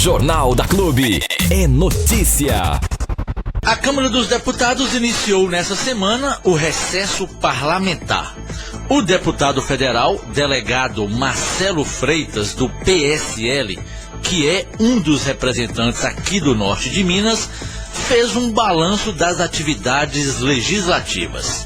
Jornal da Clube. É notícia. A Câmara dos Deputados iniciou nesta semana o recesso parlamentar. O deputado federal, delegado Marcelo Freitas, do PSL, que é um dos representantes aqui do norte de Minas, fez um balanço das atividades legislativas.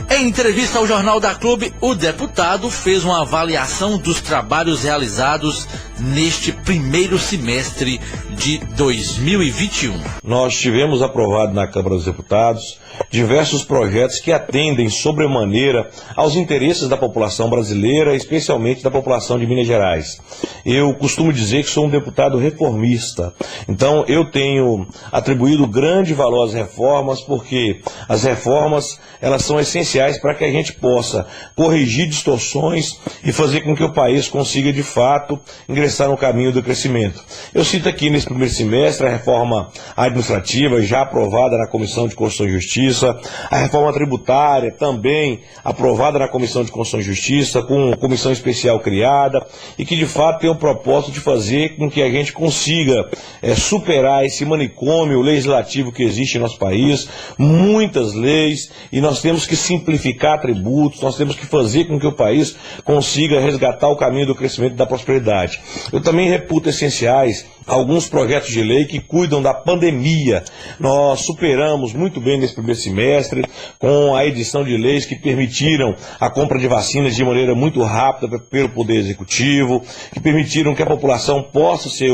Em entrevista ao Jornal da Clube, o deputado fez uma avaliação dos trabalhos realizados neste primeiro semestre de 2021. Nós tivemos aprovado na Câmara dos Deputados diversos projetos que atendem sobremaneira aos interesses da população brasileira, especialmente da população de Minas Gerais. Eu costumo dizer que sou um deputado reformista, então eu tenho atribuído grande valor às reformas, porque as reformas elas são essenciais para que a gente possa corrigir distorções e fazer com que o país consiga de fato ingressar no caminho do crescimento. Eu cito aqui nesse primeiro semestre a reforma administrativa já aprovada na Comissão de Constituição e Justiça, a reforma tributária também aprovada na Comissão de Constituição e Justiça, com comissão especial criada e que de fato tem o propósito de fazer com que a gente consiga superar esse manicômio legislativo que existe em nosso país, muitas leis, e nós temos que simplificar tributos, nós temos que fazer com que o país consiga resgatar o caminho do crescimento e da prosperidade. Eu também reputo essenciais alguns projetos de lei que cuidam da pandemia. Nós superamos muito bem nesse primeiro semestre com a edição de leis que permitiram a compra de vacinas de maneira muito rápida pelo Poder Executivo, que permitiram que a população possa ser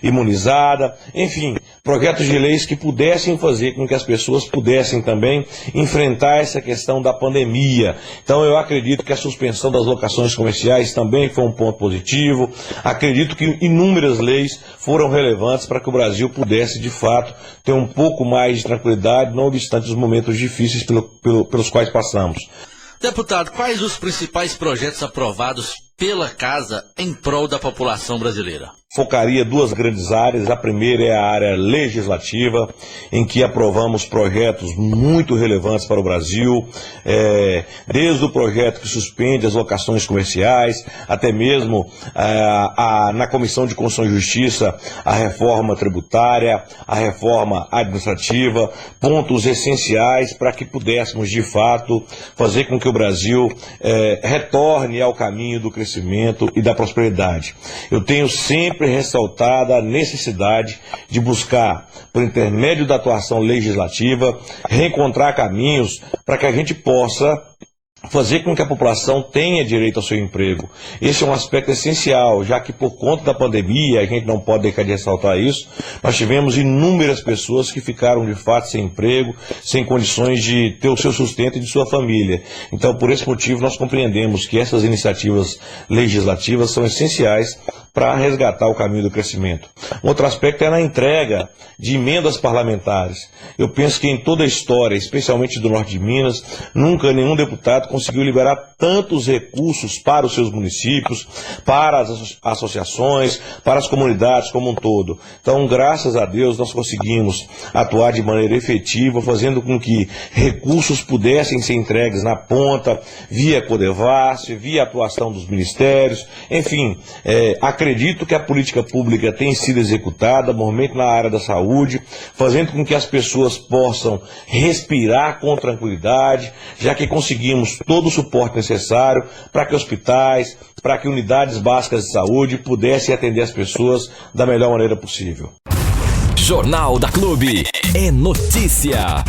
imunizada, enfim, projetos de leis que pudessem fazer com que as pessoas pudessem também enfrentar essa questão da pandemia. Então eu acredito que a suspensão das locações comerciais também foi um ponto positivo. Acredito que inúmeras leis foram relevantes para que o Brasil pudesse, de fato, ter um pouco mais de tranquilidade, não obstante os momentos difíceis pelos quais passamos. Deputado, quais os principais projetos aprovados pela Casa em prol da população brasileira? Focaria duas grandes áreas. A primeira é a área legislativa, em que aprovamos projetos muito relevantes para o Brasil, desde o projeto que suspende as locações comerciais, até mesmo na Comissão de Constituição e Justiça, a reforma tributária, a reforma administrativa, pontos essenciais para que pudéssemos, de fato, fazer com que o Brasil retorne ao caminho do crescimento e da prosperidade. Eu tenho sempre ressaltada a necessidade de buscar, por intermédio da atuação legislativa, reencontrar caminhos para que a gente possa fazer com que a população tenha direito ao seu emprego. Esse é um aspecto essencial, já que por conta da pandemia, a gente não pode deixar de ressaltar isso, nós tivemos inúmeras pessoas que ficaram de fato sem emprego, sem condições de ter o seu sustento e de sua família. Então, por esse motivo, nós compreendemos que essas iniciativas legislativas são essenciais para resgatar o caminho do crescimento. Um outro aspecto é na entrega de emendas parlamentares. Eu penso que em toda a história, especialmente do norte de Minas, nunca nenhum deputado conseguiu liberar tantos recursos para os seus municípios, para as associações, para as comunidades como um todo. Então, graças a Deus, nós conseguimos atuar de maneira efetiva, fazendo com que recursos pudessem ser entregues na ponta, via Codevasf, via atuação dos ministérios, enfim, acredito que a política pública tem sido executada, normalmente na área da saúde, fazendo com que as pessoas possam respirar com tranquilidade, já que conseguimos todo o suporte necessário para que hospitais, para que unidades básicas de saúde pudessem atender as pessoas da melhor maneira possível. Jornal da Clube. É notícia.